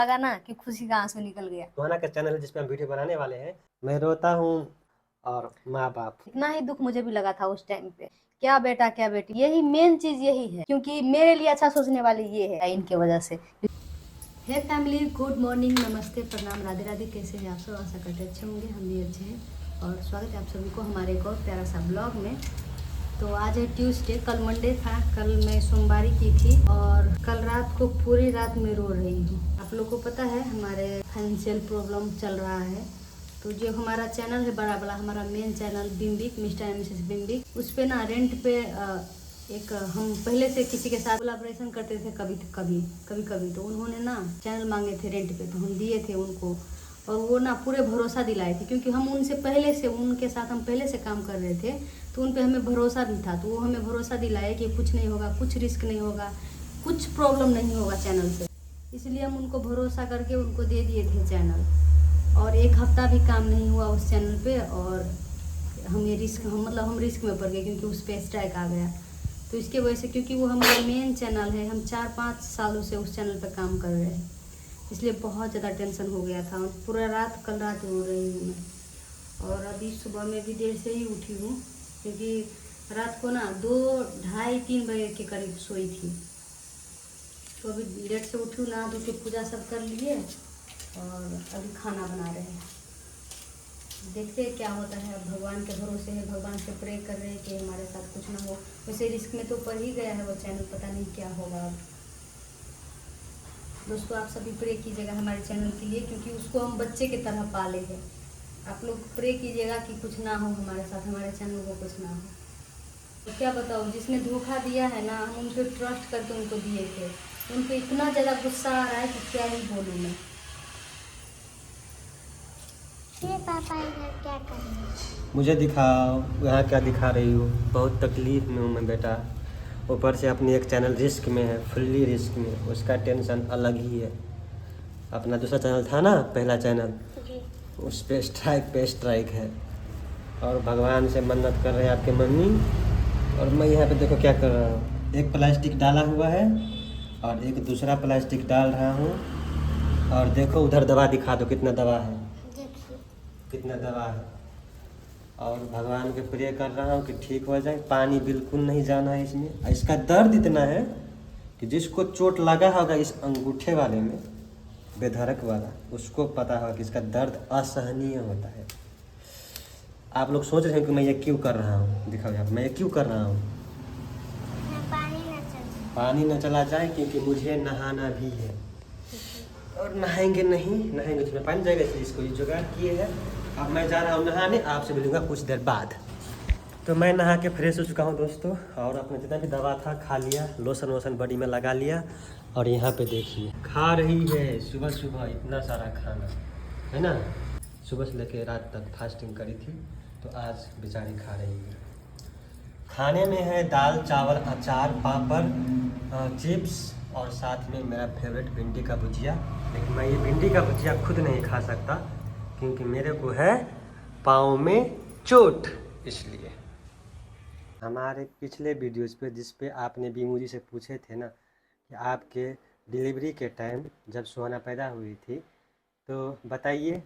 लगा ना कि खुशी का आंसू निकल गया। सुहाना का चैनल है जिसपे हम वीडियो बनाने वाले हैं। मैं रोता हूँ और माँ बाप। इतना ही दुख मुझे भी लगा था उस टाइम पे। क्या बेटा क्या बेटी, यही मेन चीज यही है, क्योंकि मेरे लिए अच्छा सोचने वाले ये है इनके वजह से। हे फैमिली, गुड मॉर्निंग, नमस्ते, प्रणाम, राधे राधे। कैसे हैं आप सब? आशा करते अच्छे होंगे, हम भी अच्छे हैं। और स्वागत है आप सभी को हमारे एक और प्यारा सा ब्लॉग में। तो आज है ट्यूसडे, कल मंडे था। कल मैं सोमवारी की थी और कल रात को पूरी रात में रो रही हूँ। आप लोग को पता है हमारे फाइनेंशियल प्रॉब्लम चल रहा है। तो जो हमारा चैनल है बड़ा बड़ा, हमारा मेन चैनल बिम्बिक, मिस्टर एंड मिसेस बिम्बिक, उस पे ना रेंट पे एक हम पहले से किसी के साथ कोलैबोरेशन करते थे, कभी कभी तो उन्होंने ना चैनल मांगे थे रेंट पे, तो हम दिए थे उनको। और वो ना पूरे भरोसा दिलाए थे, क्योंकि हम उनसे पहले से, उनके साथ हम पहले से काम कर रहे थे, तो उन पे हमें भरोसा भी था। तो वो हमें भरोसा दिलाए कि कुछ नहीं होगा, कुछ रिस्क नहीं होगा, कुछ प्रॉब्लम नहीं होगा चैनल से। इसलिए हम उनको भरोसा करके उनको दे दिए थे चैनल। और एक हफ्ता भी काम नहीं हुआ उस चैनल पे और हम रिस्क में पड़ गए, क्योंकि उस पर स्ट्राइक आ गया। तो इसके वजह से, क्योंकि वो हमारा मेन चैनल है, हम 4-5 सालों से उस चैनल पर काम कर रहे हैं, इसलिए बहुत ज़्यादा टेंशन हो गया था। पूरा रात, कल रात रो रही हूँ मैं। और अभी सुबह में भी देर से ही उठी हूँ, क्योंकि रात को ना 2, ढाई, 3 बजे के करीब सोई थी। तो अभी लेट से उठी हूँ, नहा धो के पूजा सब कर लिए और अभी खाना बना रहे हैं। देखते हैं क्या होता है। अब भगवान के भरोसे है, भगवान से प्रे कर रहे हैं कि हमारे साथ कुछ ना हो। वैसे रिस्क में तो पड़ ही गया है वो चैनल, पता नहीं क्या होगा अब। दोस्तों, आप सभी प्रे कीजिएगा हमारे चैनल के लिए, क्योंकि उसको हम बच्चे की तरह पाले हैं। आप लोग प्रे कीजिएगा कि कुछ ना हो हमारे साथ, हमारे चैनल को कुछ ना हो। तो क्या बताऊँ, जिसने धोखा दिया है ना, हम उन पर ट्रस्ट करके उनको दिए थे, उन पर इतना ज़्यादा गुस्सा आ रहा है कि क्या ही बोलूँ मैं। ये पापा इधर क्या कर रहे हैं? मुझे दिखाओ, यहाँ क्या दिखा रही हो? बहुत तकलीफ़ में हूँ मैं बेटा। ऊपर से अपनी एक चैनल रिस्क में है, फुल्ली रिस्क में, उसका टेंशन अलग ही है। अपना दूसरा चैनल था ना, पहला चैनल, जी। उस पे स्ट्राइक है। और भगवान से मन्नत कर रहे हैं आपके मम्मी। और मैं यहाँ पे देखो क्या कर रहा हूँ, एक प्लास्टिक डाला हुआ है और एक दूसरा प्लास्टिक डाल रहा हूँ। और देखो उधर दवा दिखा दो, कितना दवा है, देखिए। कितना दवा है। और भगवान के प्रे कर रहा हूँ कि ठीक हो जाए। पानी बिल्कुल नहीं जाना है इसमें। इसका दर्द इतना है कि जिसको चोट लगा होगा इस अंगूठे वाले में, बेधड़क वाला, उसको पता होगा कि इसका दर्द असहनीय होता है। आप लोग सोच रहे हैं कि मैं ये क्यों कर रहा हूँ, दिखाओ यहाँ, मैं ये क्यों कर रहा हूँ। पानी न चला जाए क्योंकि मुझे नहाना भी है। और नहाएंगे नहीं, नहाएंगे तो पानी जाएगा, इसलिए इसको ये जुगाड़ किए हैं। अब मैं जा रहा हूँ नहाने, आपसे मिलूंगा कुछ देर बाद। तो मैं नहा के फ्रेश हो चुका हूँ दोस्तों, और अपना जितना भी दवा था खा लिया, लोशन वोशन बॉडी में लगा लिया। और यहाँ पे देखिए खा रही है सुबह सुबह इतना सारा खाना, है ना। सुबह से लेकर रात तक फास्टिंग करी थी, तो आज बेचारी खा रही है। खाने में है दाल चावल अचार पापड़ चिप्स और साथ में मेरा फेवरेट भिंडी का भुजिया। लेकिन मैं ये भिंडी का भुजिया खुद नहीं खा सकता, क्योंकि मेरे को है पाँव में चोट। इसलिए हमारे पिछले वीडियोज़ पे, जिस पे आपने बीमू जी से पूछे थे ना कि आपके डिलीवरी के टाइम जब सुहाना पैदा हुई थी, तो बताइए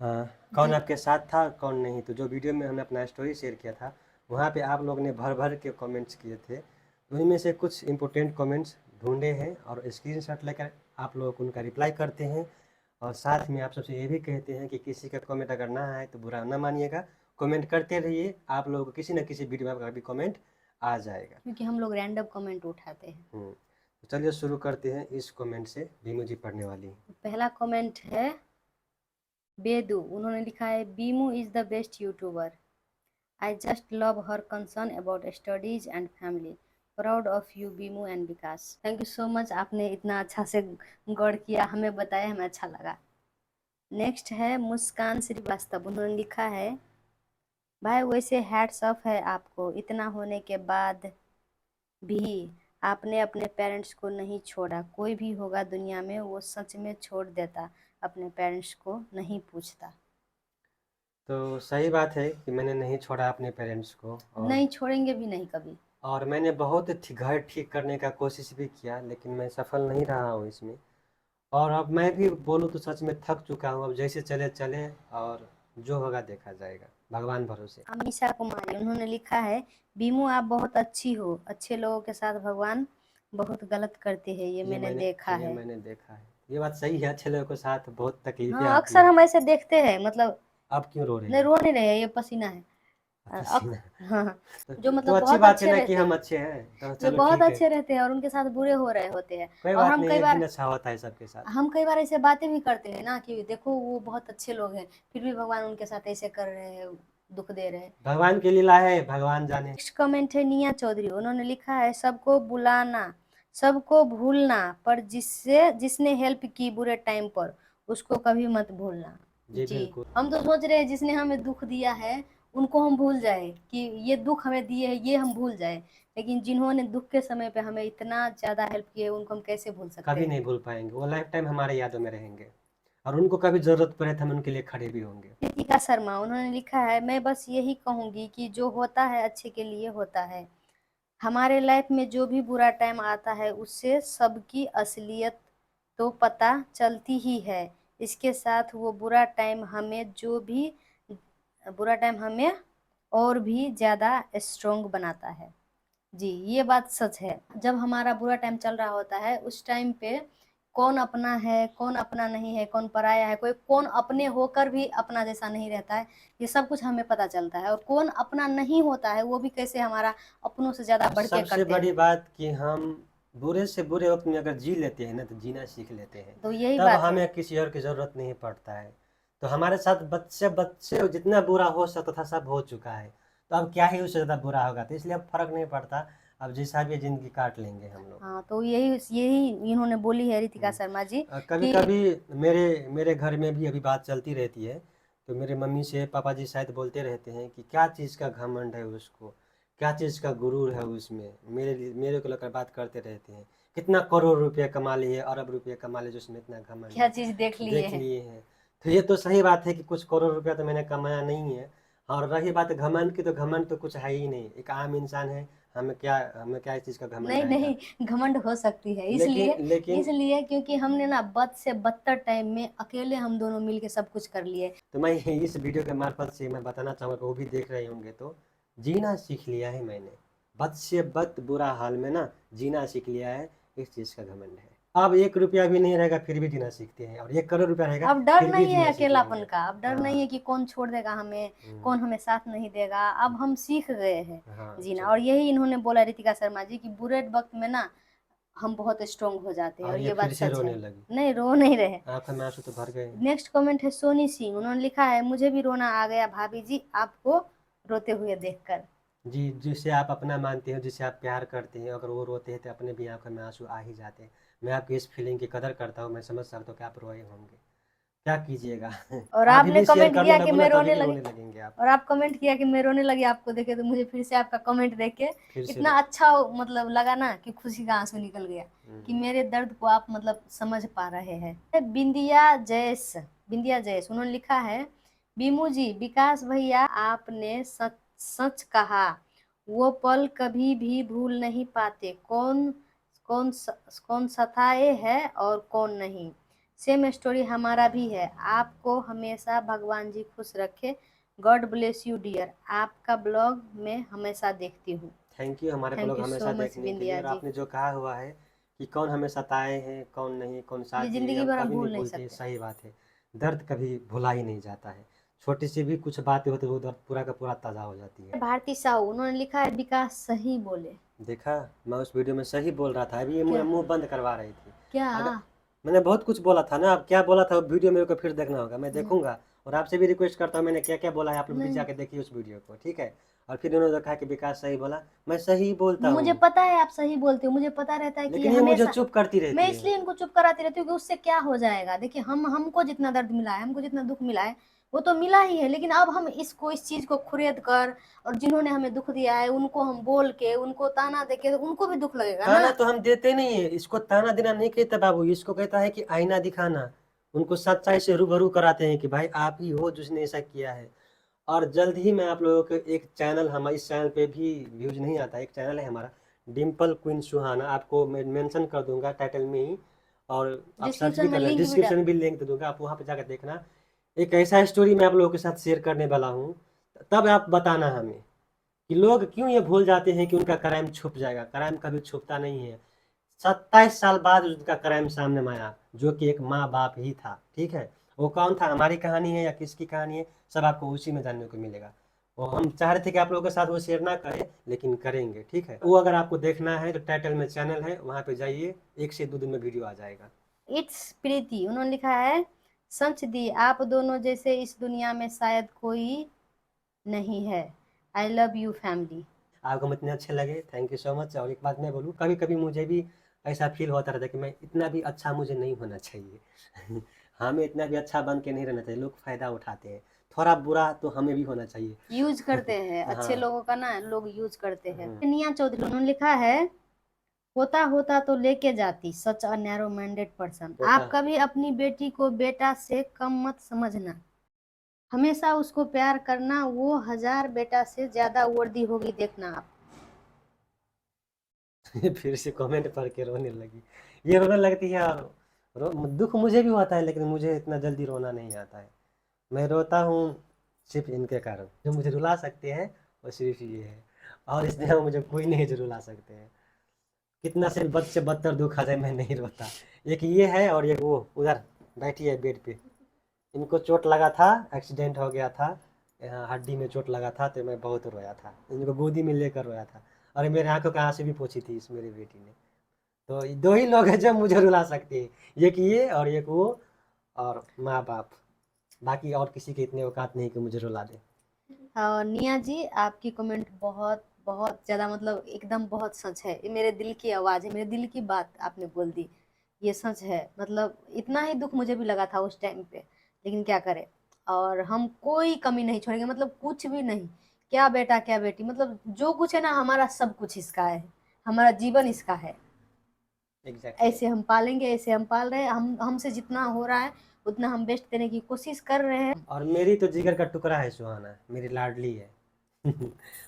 कौन आपके साथ था कौन नहीं। तो जो वीडियो में हमने अपना स्टोरी शेयर किया था, वहाँ पे आप लोग ने भर भर के कमेंट्स किए थे। उनमें से कुछ इंपॉर्टेंट कमेंट्स ढूंढे हैं और स्क्रीनशॉट लेकर आप लोग उनका रिप्लाई करते हैं। और साथ में आप सबसे ये भी कहते हैं कि किसी का कमेंट अगर ना आए तो बुरा ना मानिएगा, कमेंट करते रहिए, आप लोगों को किसी न किसी वीडियो में आपका भी कमेंट आ जाएगा, क्योंकि हम लोग रैंडम कमेंट उठाते हैं। तो चलिए शुरू करते हैं इस कमेंट से। बीमू जी पढ़ने वाली हैं। पहला कमेंट है बेदू, उन्होंने लिखा है, Bimu is the best YouTuber. I just love her concern about studies and family. Proud of you Bimu and Vikas. Thank you so much, आपने इतना अच्छा से गौर किया, हमें बताया, हमें अच्छा लगा। नेक्स्ट है मुस्कान श्रीवास्तव, उन्होंने लिखा है, भाई वैसे हैट्स ऑफ है आपको, इतना होने के बाद भी आपने अपने पेरेंट्स को नहीं छोड़ा। कोई भी होगा दुनिया में वो सच में छोड़ देता, अपने पेरेंट्स को नहीं पूछता। तो सही बात है कि मैंने नहीं छोड़ा अपने पेरेंट्स को, और नहीं छोड़ेंगे भी नहीं कभी। और मैंने बहुत घर ठीक करने का कोशिश भी किया, लेकिन मैं सफल नहीं रहा हूँ इसमें। और अब मैं भी बोलूँ तो सच में थक चुका हूँ। अब जैसे चले चले, और जो होगा देखा जाएगा, भगवान भरोसे। अमीषा कुमारी उन्होंने लिखा है, बीमू आप बहुत अच्छी हो, अच्छे लोगों के साथ भगवान बहुत गलत करते हैं, ये मैंने देखा ये है। मैंने देखा है, ये बात सही है। अच्छे लोगों के साथ बहुत तकलीफें हाँ, आती अक्सर है। हम ऐसे देखते हैं, मतलब अब क्यों रो रही नहीं है? रो नहीं रहे हैं, ये पसीना है। पसीना। हाँ हाँ, जो तो मतलब अच्छी बहुत बात है अच्छे ना कि रहते हम हैं, अच्छे हैं, तो जो चलो बहुत ठीक है। अच्छे रहते हैं और उनके साथ बुरे हो रहे होते हैं। कोई और बात हम नहीं, कई एक दिन बार अच्छा होता है सबके साथ। हम कई बार ऐसे बातें भी करते हैं ना कि देखो वो बहुत अच्छे लोग हैं, फिर भी भगवान उनके साथ ऐसे कर रहे हैं, दुख दे रहे हैं। भगवान की लीला है, भगवान जाने। नेक्स्ट कमेंट है निया चौधरी, उन्होंने लिखा है, सबको बुलाना, सबको भूलना, पर जिसने हेल्प की बुरे टाइम पर उसको कभी मत भूलना। जी जी, बिल्कुल। हम तो सोच रहे हैं जिसने हमें दुख दिया है उनको हम भूल जाए, कि ये दुख हमें दिए है ये हम भूल जाए, लेकिन जिन्होंने दुख के समय पे हमें इतना ज्यादा हेल्प की है उनको हम कैसे भूल सकते कभी हैं। नहीं भूल पाएंगे, वो लाइफ टाइम हमारे यादों में रहेंगे, और उनको कभी जरूरत पड़े तो हम उनके लिए खड़े भी होंगे। कृतिका शर्मा उन्होंने लिखा है, मैं बस यही कहूंगी कि जो होता है अच्छे के लिए होता है, हमारे लाइफ में जो भी बुरा टाइम आता है उससे सबकी असलियत तो पता चलती ही है, इसके साथ वो बुरा टाइम हमें और भी ज्यादा स्ट्रोंग बनाता है। जी, ये बात सच है। जब हमारा बुरा टाइम चल रहा होता है उस टाइम पे कौन अपना है कौन अपना नहीं है, कौन पराया है, कोई कौन अपने होकर भी अपना जैसा नहीं रहता है, ये सब कुछ हमें पता चलता है। और कौन अपना नहीं होता है वो भी कैसे हमारा अपनों से ज्यादा बढ़ के सबसे करते बड़ी हैं। बात कि हम बुरे से बुरे वक्त में अगर जी लेते हैं ना, तो जीना सीख लेते हैं, तो यही तब बात है। हमें किसी और की जरूरत नहीं पड़ता है। तो हमारे साथ बच्चे बच्चे जितना बुरा हो सकता था सब हो चुका है, तो अब क्या ही उससे ज़्यादा बुरा होगा, तो इसलिए अब फर्क नहीं पड़ता। अब जैसा भी जिंदगी काट लेंगे हम लोग। हाँ, तो यही यही इन्होंने बोली है रितिका शर्मा जी कभी कि कभी मेरे मेरे घर में भी अभी बात चलती रहती है, तो मेरे मम्मी से पापा जी शायद बोलते रहते हैं कि क्या चीज़ का घमंड है उसको, क्या चीज़ का गुरूर है उसमें, मेरे को लेकर बात करते रहते हैं। कितना करोड़ रुपए कमा लिए, अरब रुपए कमा लिए, जिसमें इतना घमंड क्या है। चीज देख लिए देख हैं। लिए हैं। तो ये तो सही बात है कि कुछ करोड़ रुपया तो मैंने कमाया नहीं है। और रही बात घमंड की, तो घमंड तो कुछ है ही नहीं, एक आम इंसान है। हमें क्या इस चीज़ का घमंड नहीं आएगा। नहीं, घमंड हो सकती है, इसलिए लेकिन लेकिन इसलिए क्योंकि हमने ना बद से बदतर टाइम में अकेले हम दोनों मिलके सब कुछ कर लिए। तो मैं इस वीडियो के मार्फत से मैं बताना चाहूँगा कि वो भी देख रहे होंगे, तो जीना सीख लिया है मैंने। बद से बद बुरा हाल में ना जीना सीख लिया है, इस चीज़ का घमंड है। अब 1 रुपया भी नहीं रहेगा फिर भी जीना सीखते हैं, और 1 करोड़ रुपया रहेगा अब डर फिर भी नहीं है जीना सीख अकेलापन लेंगे। का, अब डर नहीं है कि कौन छोड़ देगा हमें, कौन हमें साथ नहीं देगा, अब हम सीख गए हैं हाँ जीना। और चलो। यही इन्होंने बोला रितिका शर्मा जी कि बुरे वक्त में ना हम बहुत स्ट्रोंग हो जाते हैं, और और ये ये फिर बात से सच रोने है। लगी, नहीं, रो नहीं रहे। आंखों में आंसू तो भर गए। नेक्स्ट कमेंट है सोनी सिंह, उन्होंने लिखा है, मुझे भी रोना आ गया भाभी जी आपको रोते हुए देखकर। जी, जिसे आप अपना मानते हो, जिसे आप प्यार करते हैं, अगर वो रोते हैं तो अपने भी आंखों में आंसू आ ही जाते हैं। मैं आपकी इस फीलिंग की कदर करता हूँ, मैं समझ सकता हूँ कि आप रोए होंगे। क्या कीजिएगा। और आप आपने भी शेयर कमेंट करने किया कि लगो ना, मैं तभी रोने भी लगी, रोने लगेंगे आप। और आप कमेंट किया कि मैं रोने लगी आपको देखे, तो मुझे फिर से आपका कमेंट देख के फिर से इतना अच्छा मतलब लगा ना कि खुशी का आंसू निकल गया कि मेरे दर्द को आप मतलब समझ पा रहे हैं। बिंदिया जयस उन्होंने लिखा है, बीमू जी विकास भैया आपने सच सच कहा, वो पल कभी भी भूल नहीं पाते, कौन कौन सताए है और कौन नहीं। सेम स्टोरी हमारा भी है, आपको हमेशा भगवान जी खुश रखे, गॉड ब्लेस यू डियर, आपका ब्लॉग में हमेशा देखती हूँ। थैंक यू हमारे थैंक ब्लॉग यू हमेशा सो मच देखने के लिए। बिंदिया और जी, आपने जो कहा हुआ है कि कौन हमें सताए हैं कौन नहीं, कौन ये साथ दिए, जिंदगी हम भर हम कभी नहीं भूल नहीं भूलते, सकते। सही बात है। दर्द कभी भुला ही नहीं जाता है, छोटी सी भी कुछ बातें होती है वो दर्द पूरा का पूरा ताज़ा हो जाती है। भारती साहू उन्होंने लिखा है, विकास सही बोले। देखा, मैं उस वीडियो में सही बोल रहा था, अभी ये क्या मुंह बंद करवा रही थी। क्या अगर मैंने बहुत कुछ बोला था ना, अब क्या बोला था वो वीडियो मेरे को फिर देखना होगा, मैं देखूंगा। और आपसे भी रिक्वेस्ट करता हूँ, मैंने क्या क्या बोला है आप लोग भी नहीं, जाके देखिए उस वीडियो को, ठीक है। और फिर उन्होंने कहा कि विकास सही बोला, मैं सही बोलता मुझे हूँ, पता है आप सही बोलते हो, मुझे पता रहता है कि ये लेकिन ये मुझे हमेशा, चुप करती मैं रहती है। इसलिए इनको चुप कराती रहती हूँ कि उससे क्या हो जाएगा। देखिए हमको जितना दर्द मिला है, हमको जितना दुख मिला है वो तो मिला ही है, लेकिन अब हम इस चीज को खुरेद कर, और जिन्होंने हमें दुख दिया है उनको हम बोल के उनको ताना देके, तो उनको भी दुख लगेगा ना। ताना तो हम देते नहीं है, इसको ताना देना नहीं कहता बाबू, इसको कहता है कि आईना दिखाना। उनको सच्चाई से रूबरू कराते हैं कि भाई आप ही हो जिसने ऐसा किया है। और जल्द ही मैं आप लोगों को एक चैनल, हमारे इस चैनल पे भी व्यूज नहीं आता, एक चैनल है हमारा डिम्पल क्वीन सुहाना, आपको मैं मेंशन कर दूंगा टाइटल में ही। और आप सर्च भी डिस्क्रिप्शन में कर लें, लिंक भी डिस्क्रिप्शन में भी लिंक दे दूंगा, आप वहाँ पे जाकर देखना। एक ऐसा स्टोरी मैं आप लोगों के साथ शेयर करने वाला हूँ, तब आप बताना हमें कि लोग क्यों ये भूल जाते हैं कि उनका क्राइम छुप जाएगा। क्राइम कभी छुपता नहीं है। 27 साल बाद उसका क्राइम सामने में आया, जो कि एक माँ बाप ही था। ठीक है, वो कौन था, हमारी कहानी है या किसकी कहानी है, सब आपको उसी में जानने को मिलेगा। और हम चाह रहे थे कि आप लोगों के साथ वो शेयर ना करें, लेकिन करेंगे। ठीक है, वो अगर आपको देखना है तो टाइटल में चैनल है, वहाँ पे जाइए, 1 से 2 दिन में वीडियो आ जाएगा। इट्स प्रीति, उन्होंने लिखा है सच दी, आप दोनों जैसे इस दुनिया में शायद कोई नहीं है। I love you family. आपको इतने अच्छे लगे, थैंक यू सो मच। और एक बात मैं बोलूँ, कभी कभी मुझे भी ऐसा फील होता रहता है कि मैं इतना भी अच्छा मुझे नहीं होना चाहिए। हमें इतना भी अच्छा बन के नहीं रहना चाहिए, लोग फ़ायदा उठाते हैं। थोड़ा बुरा तो हमें भी होना चाहिए। यूज करते हैं अच्छे हाँ। लोगों का ना, लोग यूज करते हैं। निया चौधरी, उन्होंने लिखा है होता होता तो लेके जाती, सच अ नैरो माइंडेड पर्सन। होता आप कभी अपनी बेटी को बेटा से कम मत समझना, हमेशा उसको प्यार करना, वो 1000 बेटा से ज्यादा वर्दी होगी, देखना आप। फिर से कमेंट पढ़ के रोने लगी। ये रोने लगती है, और दुख मुझे भी होता है, लेकिन मुझे इतना जल्दी रोना नहीं आता है। मैं रोता हूँ सिर्फ इनके कारण, जो मुझे रुला सकते हैं वो सिर्फ ये है, और इस दुनिया में मुझे कोई नहीं जो रुला सकते हैं। कितना से बद से बदतर दुख आ जाए मैं नहीं रोता। एक ये है और एक वो उधर बैठी है बेड पे, इनको चोट लगा था, एक्सीडेंट हो गया था, यहाँ हड्डी में चोट लगा था, तो मैं बहुत रोया था, इनको गोदी में लेकर रोया था। और मेरे आंखों का आंसू भी पोंछी थी इस मेरी बेटी ने। तो ये 2 ही लोग हैं जो मुझे रुला सकते हैं, एक ये और एक वो, और माँ बाप। बाकी और किसी के इतने औकात नहीं कि मुझे रुला दे। और निया जी, आपकी कमेंट बहुत बहुत ज़्यादा, मतलब एकदम बहुत सच है। ये मेरे दिल की आवाज़ है, मेरे दिल की बात आपने बोल दी, ये सच है। मतलब इतना ही दुख मुझे भी लगा था उस टाइम पे, लेकिन क्या करें। और हम कोई कमी नहीं छोड़ेंगे, मतलब कुछ भी नहीं। क्या बेटा क्या बेटी, मतलब जो कुछ है ना, हमारा सब कुछ इसका है, हमारा जीवन इसका है। एग्जैक्टली। ऐसे हम पालेंगे, ऐसे हम पाल रहे हैं, हमसे जितना हो रहा है उतना हम बेस्ट देने की कोशिश कर रहे हैं। और मेरी तो जिगर का टुकड़ा है सुहाना, मेरी लाडली है।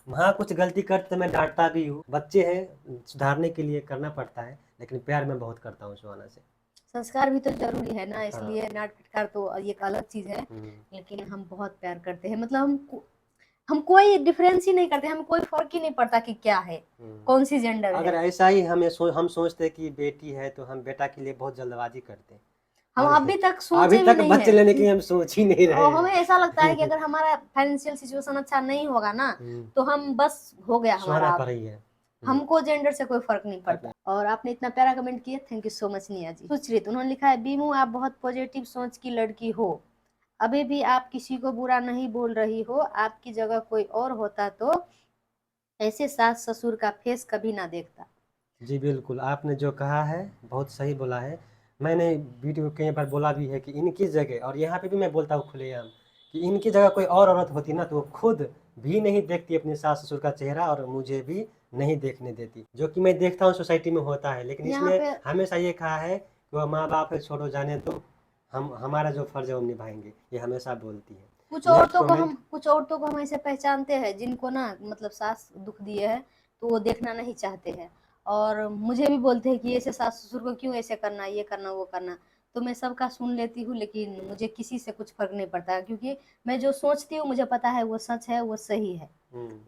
वहाँ कुछ गलती करते तो मैं डांटता भी हूँ, बच्चे हैं, सुधारने के लिए करना पड़ता है, लेकिन प्यार मैं बहुत करता हूँ सुहाना से। संस्कार भी तो जरूरी है ना, हाँ। इसलिए डांट फटकार तो ये एक अलग चीज है। हम्म। लेकिन हम बहुत प्यार करते हैं, मतलब हम कोई डिफरेंस ही नहीं करते, हमें कोई फर्क ही नहीं पड़ता कि क्या है, कौन सी जेंडर अगर है। ऐसा ही हम सोचते हैं कि बेटी है तो हम बेटा के लिए बहुत जल्दबाजी करते हैं, हम और अभी तक अभी सोचे भी तक नहीं बच्चे है। लेने की हम सोच ही नहीं रहे और हमें हैं। ऐसा लगता है कि अगर हमारा फाइनेंशियल सिचुएशन अच्छा नहीं होगा ना, तो हम बस हो गया सुहाना हमारा। पर ही है। हमको जेंडर से कोई फर्क नहीं पड़ता। और आपने इतना प्यारा कमेंट किया, थैंक यू सो मच निया जी। सुचरित, उन्होंने लिखा है बीमू, आप बहुत पॉजिटिव सोच की लड़की हो, अभी भी आप किसी को बुरा नहीं बोल रही हो। आपकी जगह कोई और होता तो ऐसे सास ससुर का फेस कभी ना देखता। जी बिल्कुल, आपने जो कहा है बहुत सही बोला है। मैंने वीडियो कई बार बोला भी है कि इनकी जगह, और यहाँ पे भी मैं बोलता हूँ खुलेआम, कि इनकी जगह कोई और औरत होती ना, तो वो खुद भी नहीं देखती अपने सास ससुर का चेहरा, और मुझे भी नहीं देखने देती, जो कि मैं देखता हूँ सोसाइटी में होता है। लेकिन यहाँ इसने पे हमेशा ये कहा है कि वह माँ बाप है, छोड़ो जाने दो, हम हमारा जो फर्ज है वो निभाएंगे, ये हमेशा बोलती है। Next comment. कुछ औरतों को हम ऐसे पहचानते हैं जिनको ना, मतलब सास दुख दिए है तो वो देखना नहीं चाहते हैं। और मुझे भी बोलते हैं कि ऐसे सास ससुर को क्यों ऐसे करना, ये करना वो करना। तो मैं सबका सुन लेती हूँ, लेकिन मुझे किसी से कुछ फर्क नहीं पड़ता, क्योंकि मैं जो सोचती हूँ मुझे पता है वो सच है, वो सही है।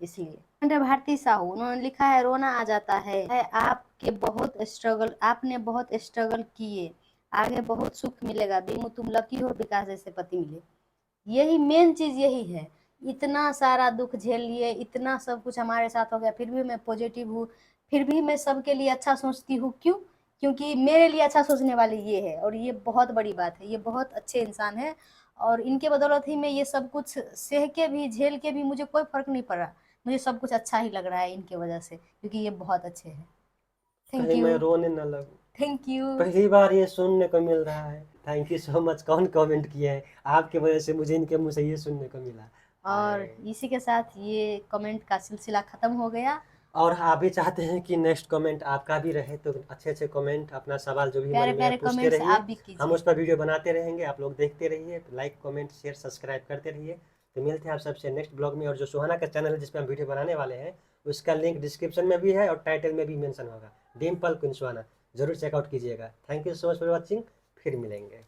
इसलिए भारती साहू, उन्होंने लिखा है रोना आ जाता है आपके बहुत स्ट्रगल, आपने बहुत स्ट्रगल किए, आगे बहुत सुख मिलेगा। बीमू तुम लकी हो विकास जैसे पति मिले, यही मेन चीज यही है। इतना सारा दुख झेल लिए, इतना सब कुछ हमारे साथ हो गया, फिर भी मैं पॉजिटिव हूँ, फिर भी मैं सबके लिए अच्छा सोचती हूँ। क्यों? क्योंकि मेरे लिए अच्छा सोचने वाली ये है, और ये बहुत बड़ी बात है, ये बहुत अच्छे इंसान है। और इनके बदौलत ही मैं ये सब कुछ सह के भी, झेल के भी, मुझे कोई फर्क नहीं पड़ रहा, मुझे सब कुछ अच्छा ही लग रहा है इनके वजह से, क्योंकि ये बहुत अच्छे हैं। थैंक कहीं मैं यू, रोने न लगूं। Thank you. पहली बार ये सुनने को मिल रहा है। Thank you so much. कौन कमेंट किया है? आपके वजह से मुझे इनके मुंह से ये सुनने को मिला। और हाय। इसी के साथ ये कमेंट का सिलसिला खत्म हो गया। और आप भी चाहते हैं कि नेक्स्ट कमेंट आपका भी रहे, तो अच्छे अच्छे कमेंट, अपना सवाल जो भी प्यारे मन में है प्यारे पूछते कमेंट्स रहिए। आप भी हम कीजिए। उस पर वीडियो बनाते रहेंगे, आप लोग देखते रहिए, लाइक कमेंट शेयर सब्सक्राइब करते रहिए। तो मिलते हैं आप सबसे नेक्स्ट ब्लॉग में। और जो सुहाना का चैनल है जिस पर हम वीडियो बनाने वाले हैं, उसका लिंक डिस्क्रिप्शन में भी है और टाइटल में भी मेंशन होगा, डिम्पल कुन सुहाना। ज़रूर चेकआउट कीजिएगा। Thank you so much for watching, फिर मिलेंगे।